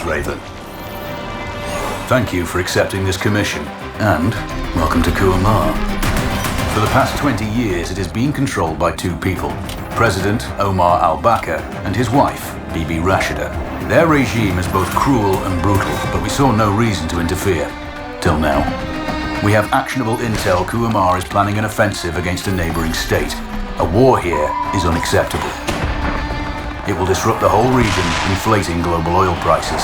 Raven. Thank you for accepting this commission, and welcome to Kuamar. For the past 20 years, it has been controlled by two people, President Omar al-Bakr and his wife, Bibi Rashida. Their regime is both cruel and brutal, but we saw no reason to interfere. Till now. We have actionable intel Kuamar is planning an offensive against a neighboring state. A war here is unacceptable. It will disrupt the whole region, inflating global oil prices.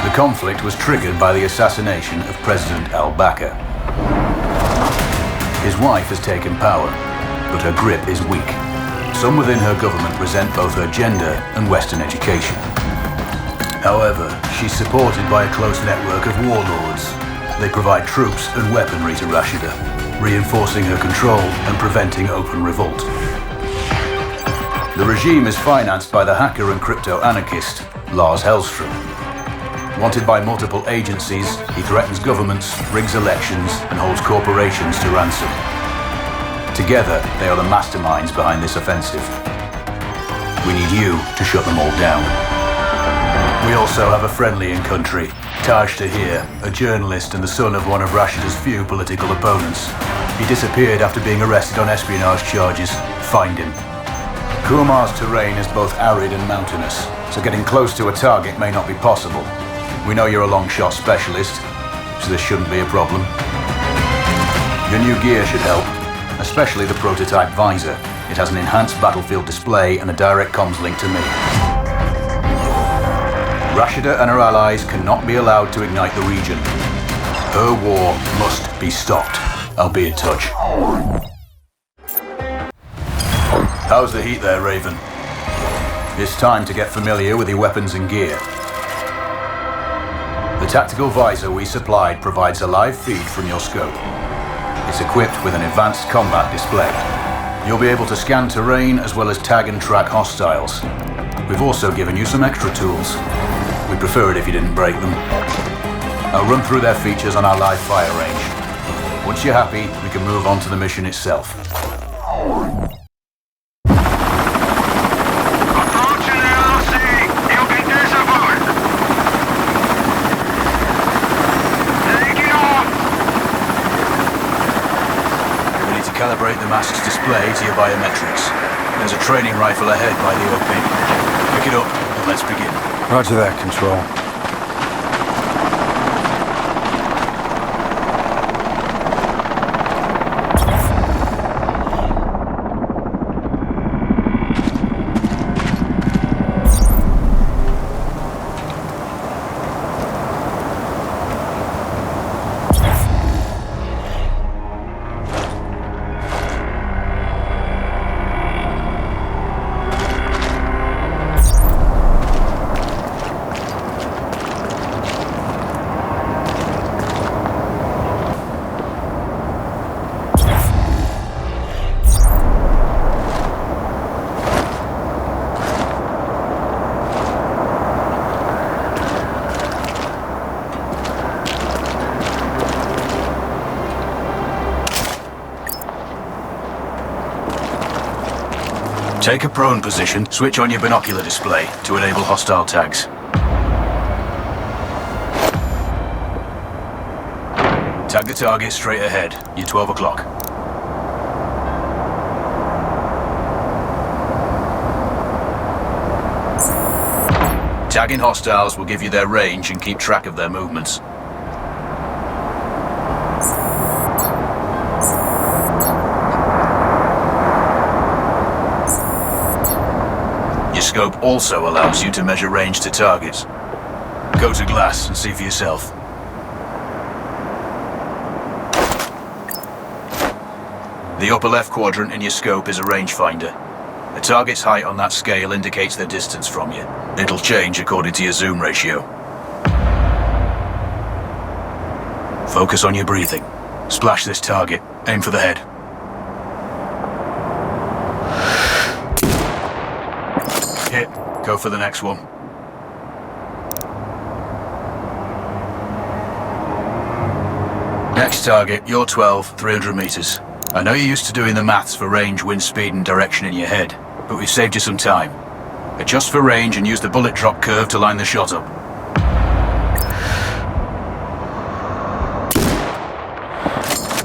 The conflict was triggered by the assassination of President al-Bakr. His wife has taken power, but her grip is weak. Some within her government resent both her gender and Western education. However, she's supported by a close network of warlords. They provide troops and weaponry to Rashida, reinforcing her control and preventing open revolt. The regime is financed by the hacker and crypto-anarchist Lars Hellstrom. Wanted by multiple agencies, he threatens governments, rigs elections, and holds corporations to ransom. Together, they are the masterminds behind this offensive. We need you to shut them all down. We also have a friendly in country, Taj Tahir, a journalist and the son of one of Rashida's few political opponents. He disappeared after being arrested on espionage charges. Find him. Kuamar's terrain is both arid and mountainous, so getting close to a target may not be possible. We know you're a long shot specialist, so this shouldn't be a problem. Your new gear should help, especially the prototype visor. It has an enhanced battlefield display and a direct comms link to me. Rashida and her allies cannot be allowed to ignite the region. Her war must be stopped. I'll be in touch. How's the heat there, Raven? It's time to get familiar with your weapons and gear. The tactical visor we supplied provides a live feed from your scope. It's equipped with an advanced combat display. You'll be able to scan terrain as well as tag and track hostiles. We've also given you some extra tools. We'd prefer it if you didn't break them. I'll run through their features on our live fire range. Once you're happy, we can move on to the mission itself. Calibrate the mask's display to your biometrics. There's a training rifle ahead by the OP. Pick it up and let's begin. Roger that, Control. Take a prone position, switch on your binocular display to enable hostile tags. Tag the target straight ahead. You're 12 o'clock. Tagging hostiles will give you their range and keep track of their movements. Your scope also allows you to measure range to targets. Go to glass and see for yourself. The upper left quadrant in your scope is a rangefinder. A target's height on that scale indicates their distance from you. It'll change according to your zoom ratio. Focus on your breathing. Splash this target. Aim for the head. Hit. Go for the next one. Next target, you're 12, 300 meters. I know you're used to doing the maths for range, wind speed and direction in your head, but we've saved you some time. Adjust for range and use the bullet drop curve to line the shot up.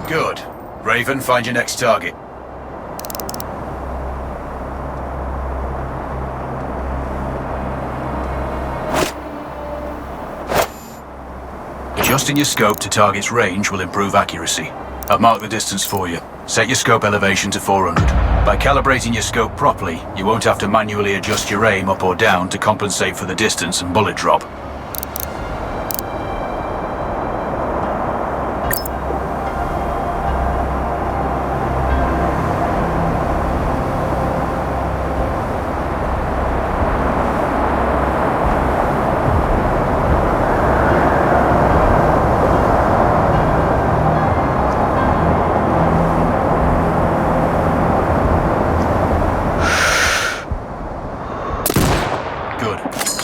Good. Raven, find your next target. Adjusting your scope to target's range will improve accuracy. I've marked the distance for you. Set your scope elevation to 400. By calibrating your scope properly, you won't have to manually adjust your aim up or down to compensate for the distance and bullet drop.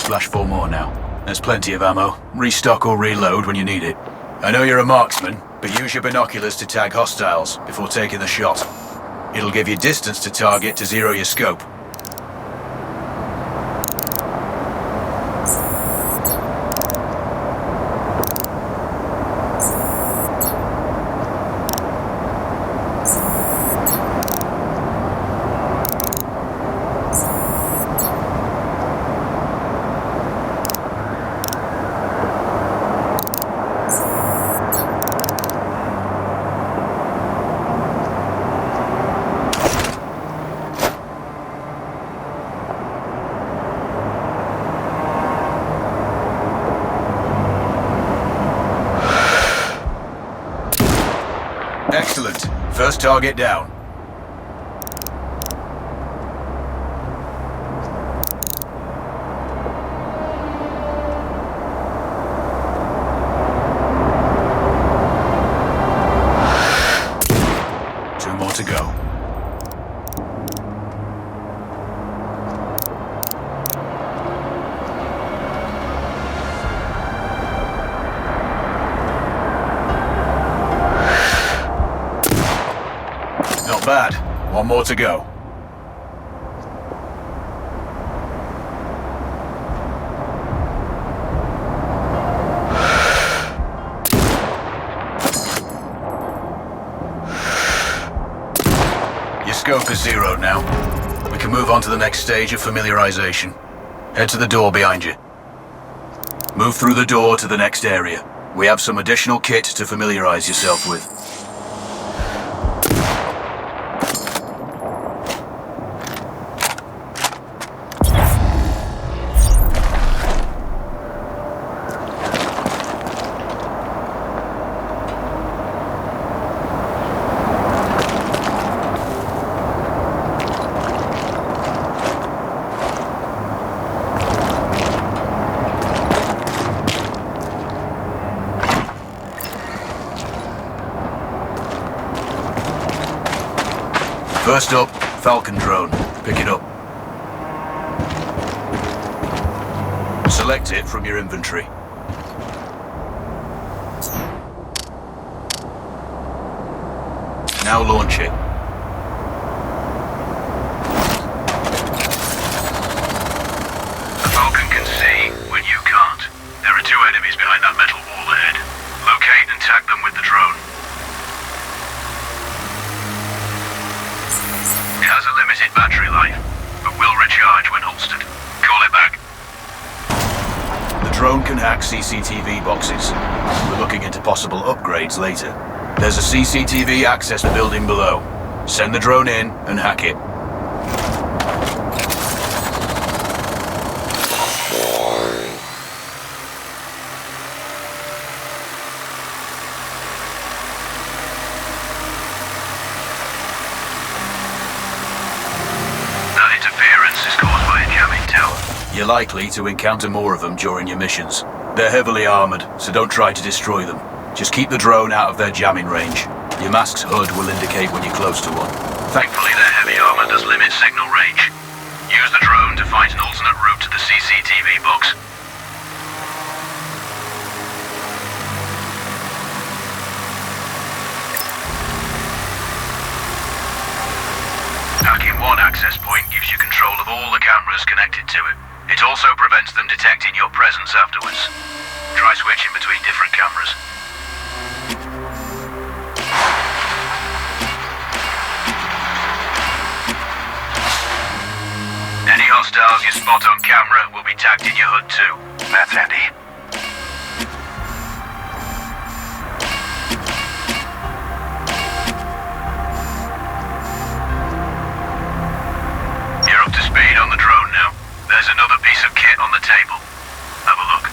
Splash 4 more now. There's plenty of ammo. Restock or reload when you need it. I know you're a marksman, but use your binoculars to tag hostiles before taking the shot. It'll give you distance to target to zero your scope. Excellent. First target down. Two more to go. Not bad. One more to go. Your scope is zeroed now. We can move on to the next stage of familiarization. Head to the door behind you. Move through the door to the next area. We have some additional kit to familiarize yourself with. First up, Falcon drone. Pick it up. Select it from your inventory. Now launch it. The Falcon can see when you can't. There are two enemies behind that metal wall ahead. Locate and tag them with the drone. It has a limited battery life, but will recharge when holstered. Call it back. The drone can hack CCTV boxes. We're looking into possible upgrades later. There's a CCTV access building below. Send the drone in and hack it. You're likely to encounter more of them during your missions. They're heavily armored, so don't try to destroy them. Just keep the drone out of their jamming range. Your mask's HUD will indicate when you're close to one. Thankfully, their heavy armor does limit signal range. Use the drone to find an alternate route to the CCTV box. Hacking one access point gives you control of all the cameras connected to it. It also prevents them detecting your presence afterwards. Try switching between different cameras. hostiles you spot on camera will be tagged in your HUD too. That's handy. You're up to speed on the drone now. There's another piece of kit on the table. Have a look.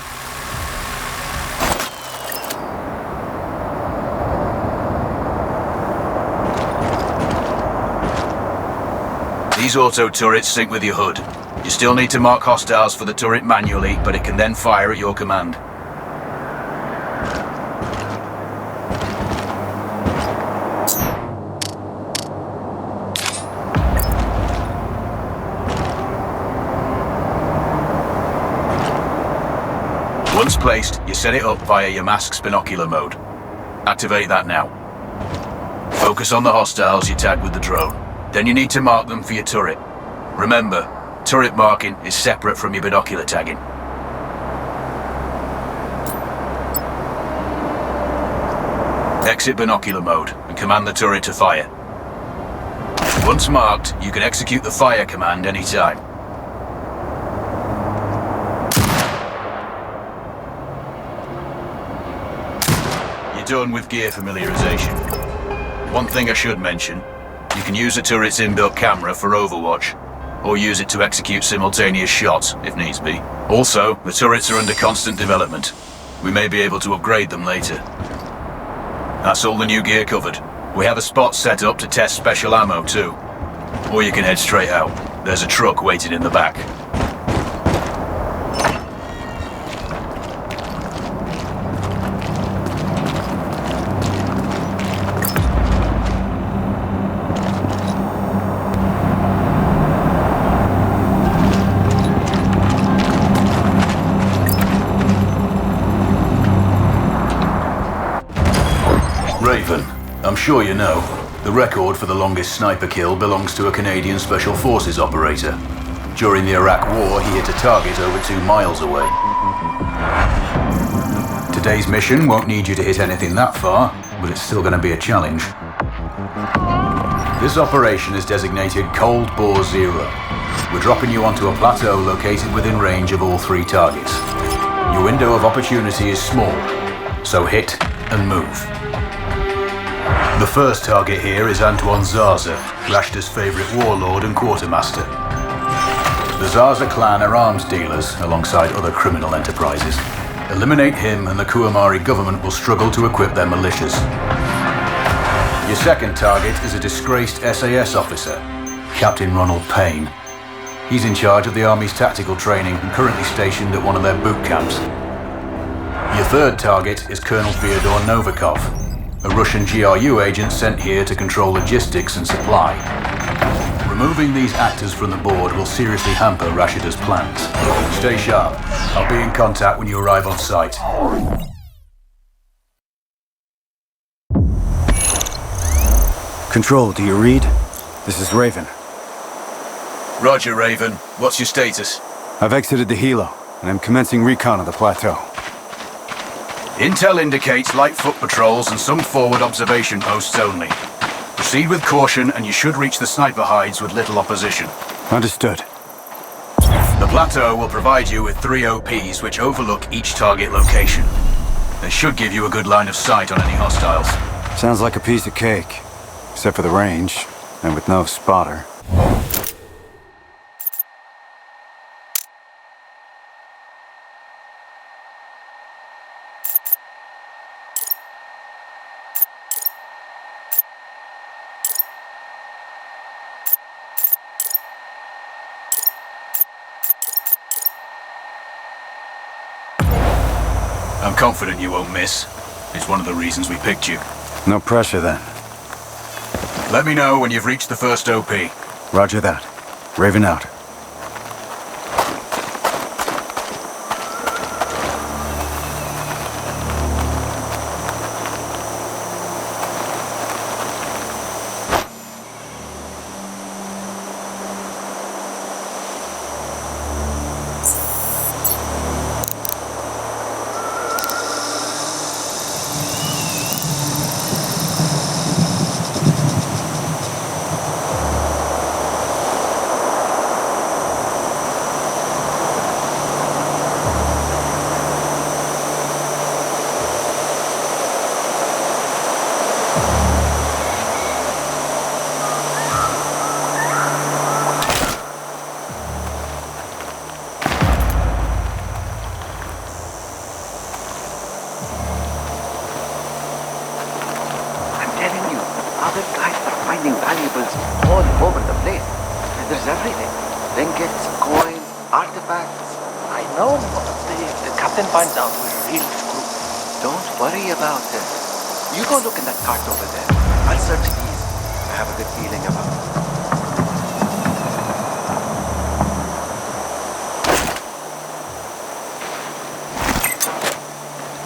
These auto turrets sync with your HUD. You still need to mark hostiles for the turret manually, but it can then fire at your command. Once placed, you set it up via your mask's binocular mode. Activate that now. Focus on the hostiles you tag with the drone. Then you need to mark them for your turret. Remember, turret marking is separate from your binocular tagging. Exit binocular mode and command the turret to fire. Once marked, you can execute the fire command anytime. You're done with gear familiarization. One thing I should mention, you can use the turret's inbuilt camera for overwatch, or use it to execute simultaneous shots, if needs be. Also, the turrets are under constant development. We may be able to upgrade them later. That's all the new gear covered. We have a spot set up to test special ammo too. Or you can head straight out. There's a truck waiting in the back. Raven, I'm sure you know, the record for the longest sniper kill belongs to a Canadian Special Forces operator. During the Iraq War, he hit a target over 2 miles away. Today's mission won't need you to hit anything that far, but it's still going to be a challenge. This operation is designated Cold Bore Zero. We're dropping you onto a plateau located within range of all 3 targets. Your window of opportunity is small, so hit and move. The first target here is Antoine Zaza, Rashta's favourite warlord and quartermaster. The Zaza clan are arms dealers alongside other criminal enterprises. Eliminate him and the Kuamari government will struggle to equip their militias. Your second target is a disgraced SAS officer, Captain Ronald Payne. He's in charge of the Army's tactical training and currently stationed at one of their boot camps. Your third target is Colonel Fyodor Novikov, a Russian GRU agent sent here to control logistics and supply. Removing these actors from the board will seriously hamper Rashida's plans. Stay sharp. I'll be in contact when you arrive on site. Control, do you read? This is Raven. Roger, Raven. What's your status? I've exited the helo, and I'm commencing recon of the plateau. Intel indicates light foot patrols and some forward observation posts only. Proceed with caution and you should reach the sniper hides with little opposition. Understood. The plateau will provide you with 3 OPs which overlook each target location. They should give you a good line of sight on any hostiles. Sounds like a piece of cake. Except for the range, and with no spotter. I'm confident you won't miss. It's one of the reasons we picked you. No pressure then. Let me know when you've reached the first OP. Roger that. Raven out. everything. Trinkets, coins, artifacts. I know, but if the captain finds out, we're real screwed. Don't worry about it. You go look in that cart over there. I'll search these. I have a good feeling about it.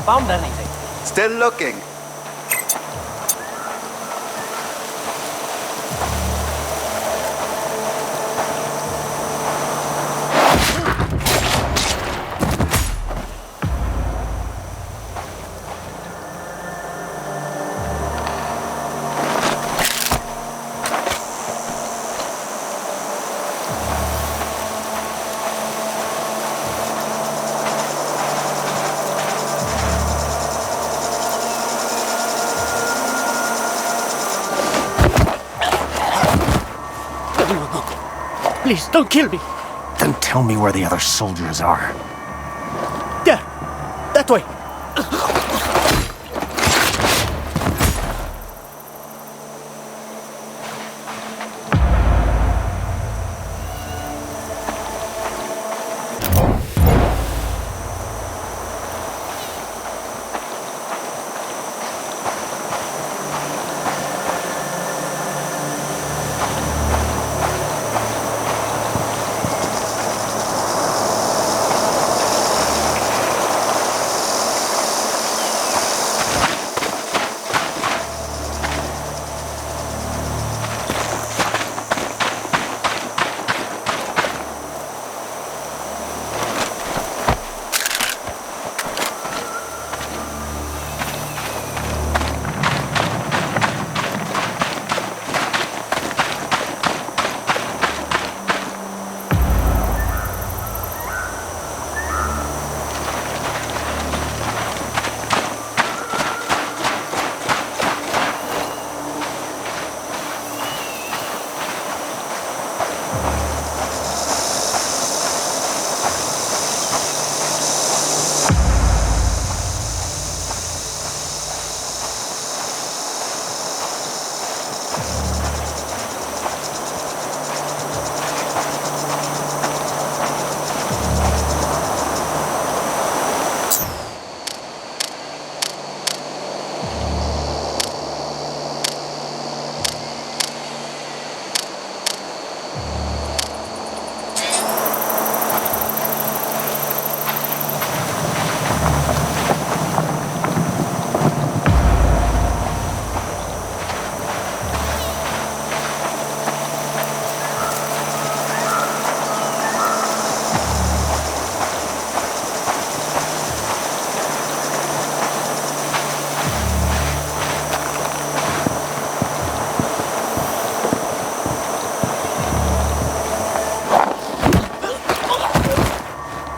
Found anything? Still looking. Please, don't kill me. Then tell me where the other soldiers are. There. That way.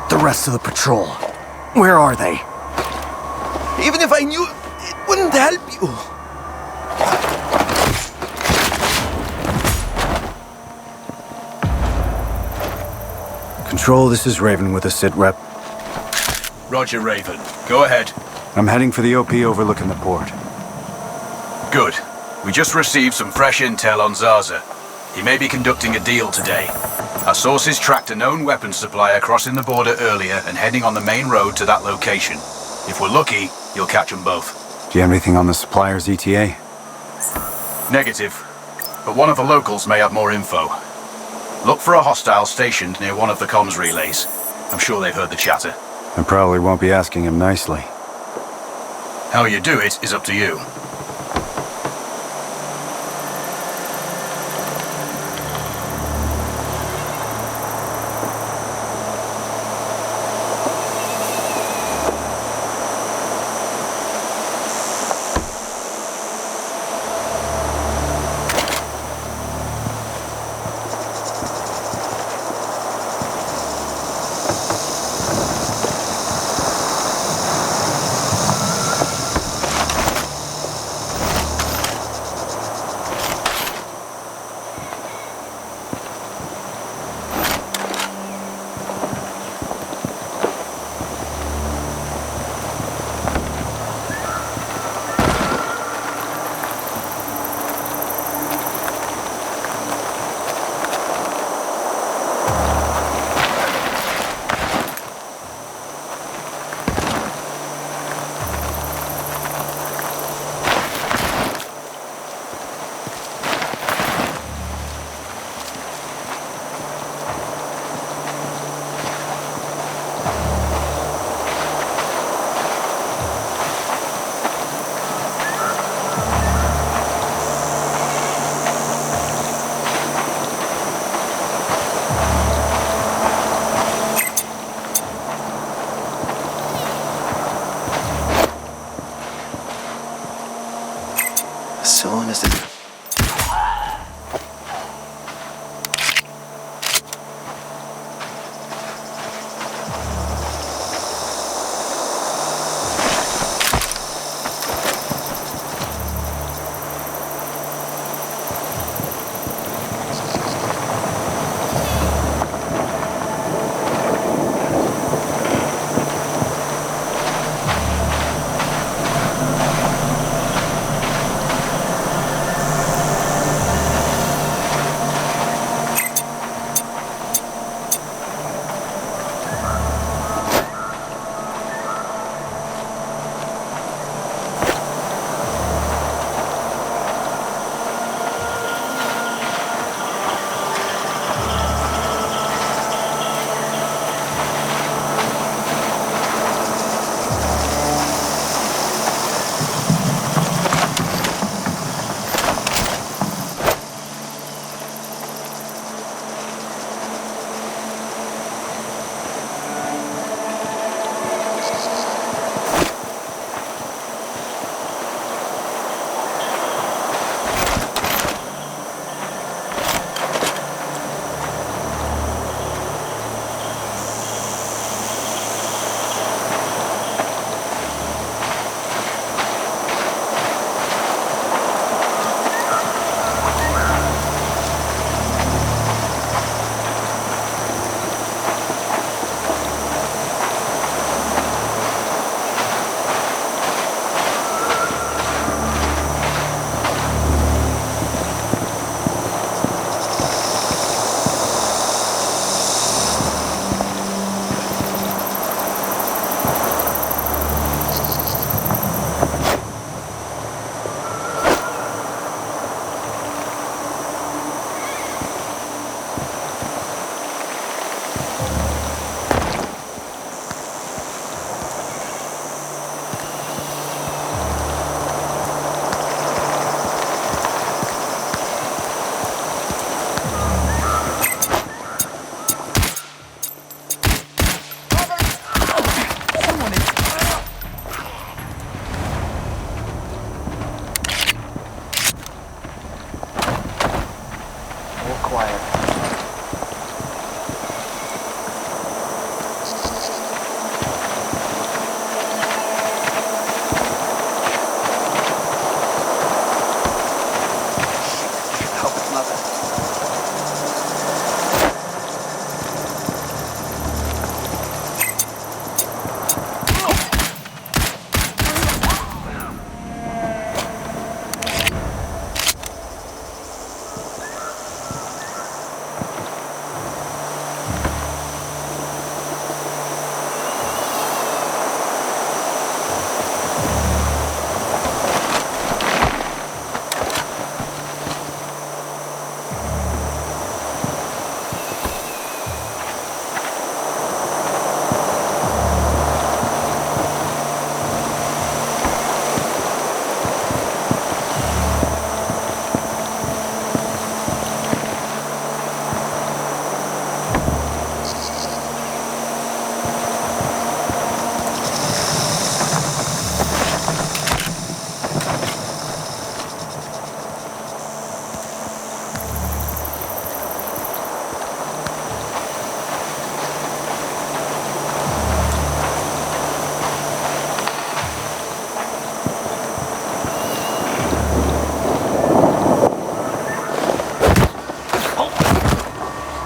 The rest of the patrol. Where are they? Even if I knew, it wouldn't help you. Control, this is Raven with a sit rep. Roger, Raven. Go ahead. I'm heading for the OP overlooking the port. Good. We just received some fresh intel on Zaza. He may be conducting a deal today. Our sources tracked a known weapons supplier crossing the border earlier and heading on the main road to that location. If we're lucky, you'll catch them both. Do you have anything on the supplier's ETA? Negative. But one of the locals may have more info. Look for a hostile stationed near one of the comms relays. I'm sure they've heard the chatter. I probably won't be asking him nicely. How you do it is up to you.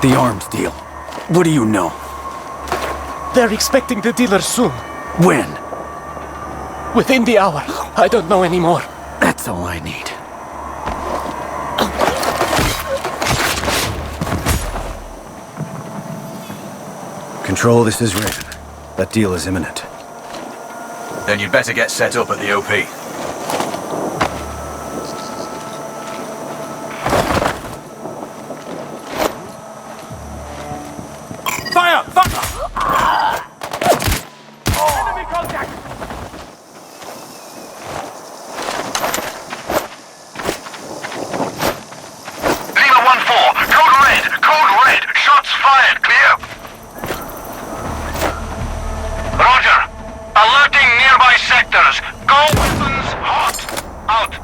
The arms deal. What do you know? They're expecting the dealer soon. When? Within the hour. I don't know anymore. That's all I need. Control, this is Raven. That deal is imminent. Then you'd better get set up at the OP. Fire! Fire! Enemy contact! Lima 1-4, code red, shots fired, clear. Roger, alerting nearby sectors, go weapons hot, out.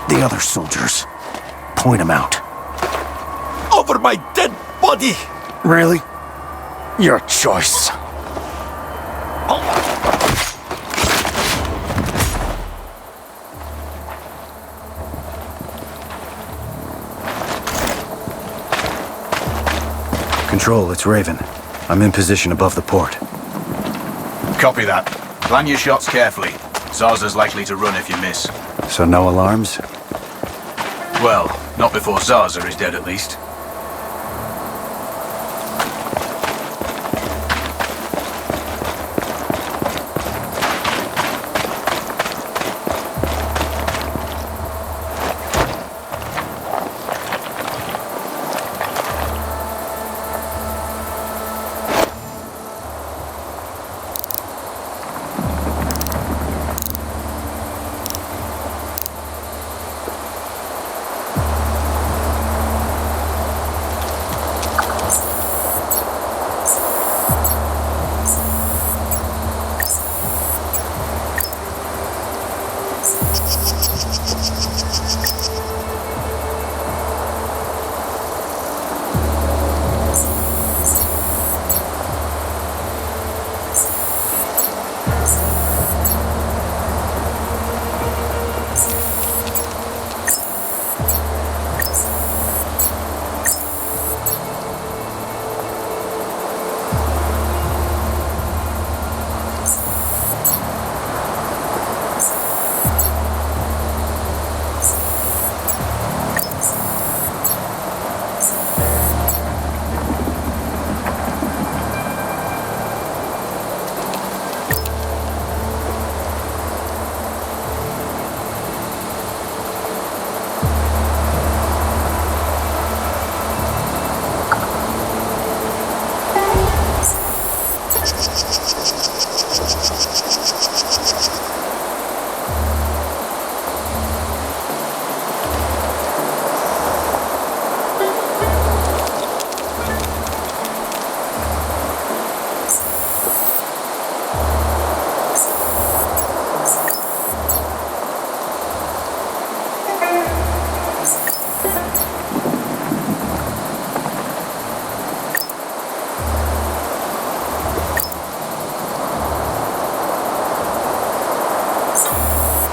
The other soldiers. Point them out. Over my dead body! Really? Your choice. Control, it's Raven. I'm in position above the port. Copy that. Plan your shots carefully. Zaza's likely to run if you miss. So no alarms? Well, not before Zaza is dead at least.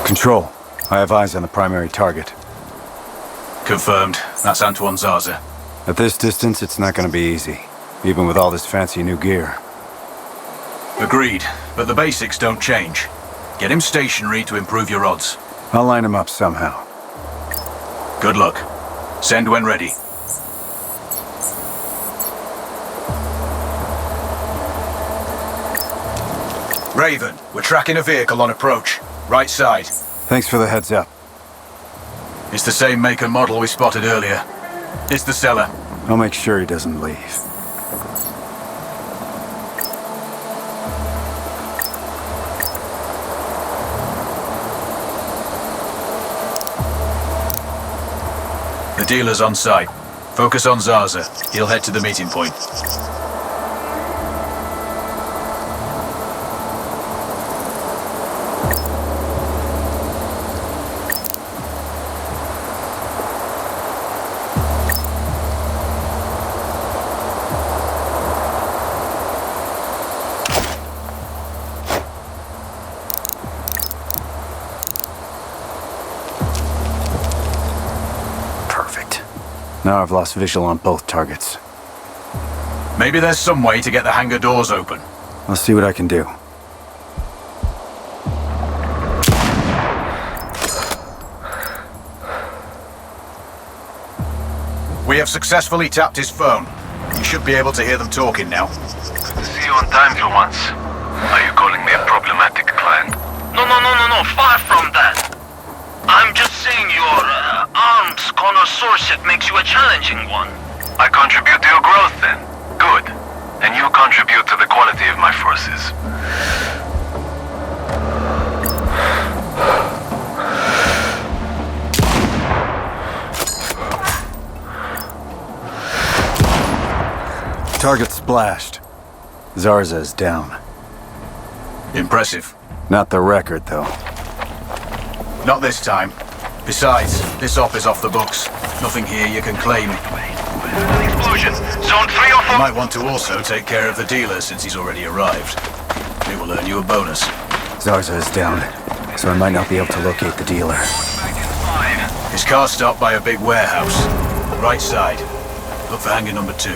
Control. I have eyes on the primary target. Confirmed. That's Antoine Zaza. At this distance, it's not gonna be easy. Even with all this fancy new gear. Agreed, but the basics don't change. Get him stationary to improve your odds. I'll line him up somehow. Good luck. Send when ready. Raven, we're tracking a vehicle on approach. Right side. Thanks for the heads up. It's the same make and model we spotted earlier. It's the seller. I'll make sure he doesn't leave. The dealer's on site. Focus on Zaza. He'll head to the meeting point. Now I've lost visual on both targets. Maybe there's some way to get the hangar doors open. I'll see what I can do. We have successfully tapped his phone. You should be able to hear them talking now. Good to see you on time for once. Are you calling me a problematic client? No, far from that. I'm just saying your arms connoisseurship makes you a challenging one. I contribute to your growth then. Good. And you contribute to the quality of my forces. Target splashed. Zarza is down. Impressive. Not the record, though. Not this time. Besides, this op is off the books. Nothing here you can claim. Explosion. Zone 3 or 4. You might want to also take care of the dealer since he's already arrived. It will earn you a bonus. Zarza is down, so I might not be able to locate the dealer. His car stopped by a big warehouse. Right side. Look for hangar number 2.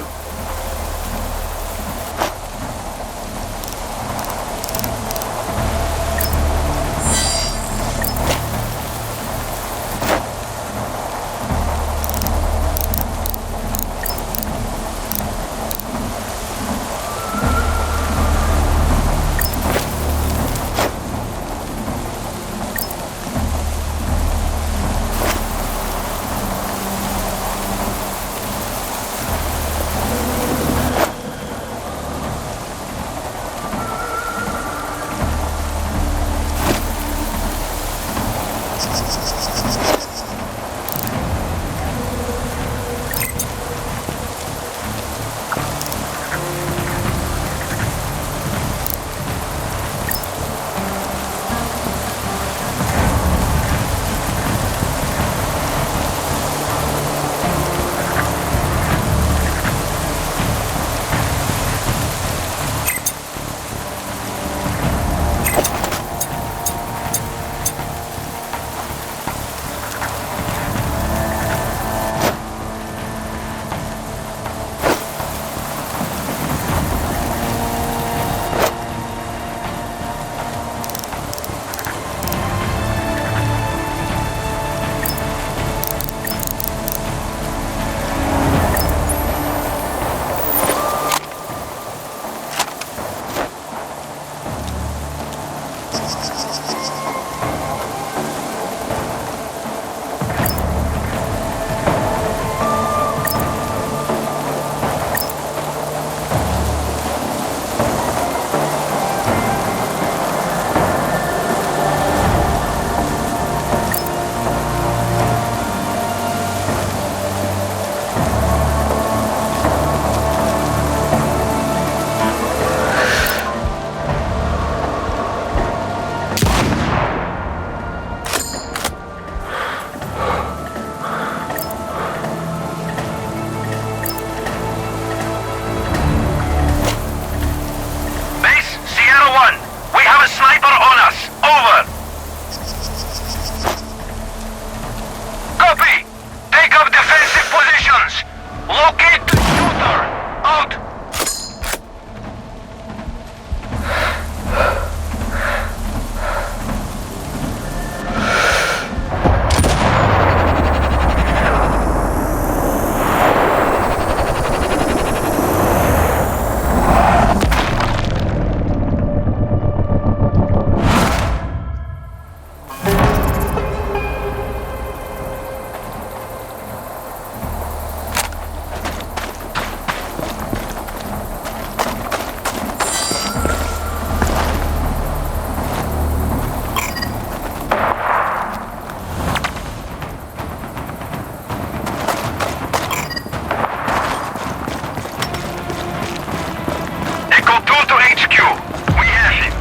HQ. We have him.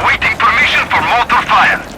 Awaiting permission for mortar fire.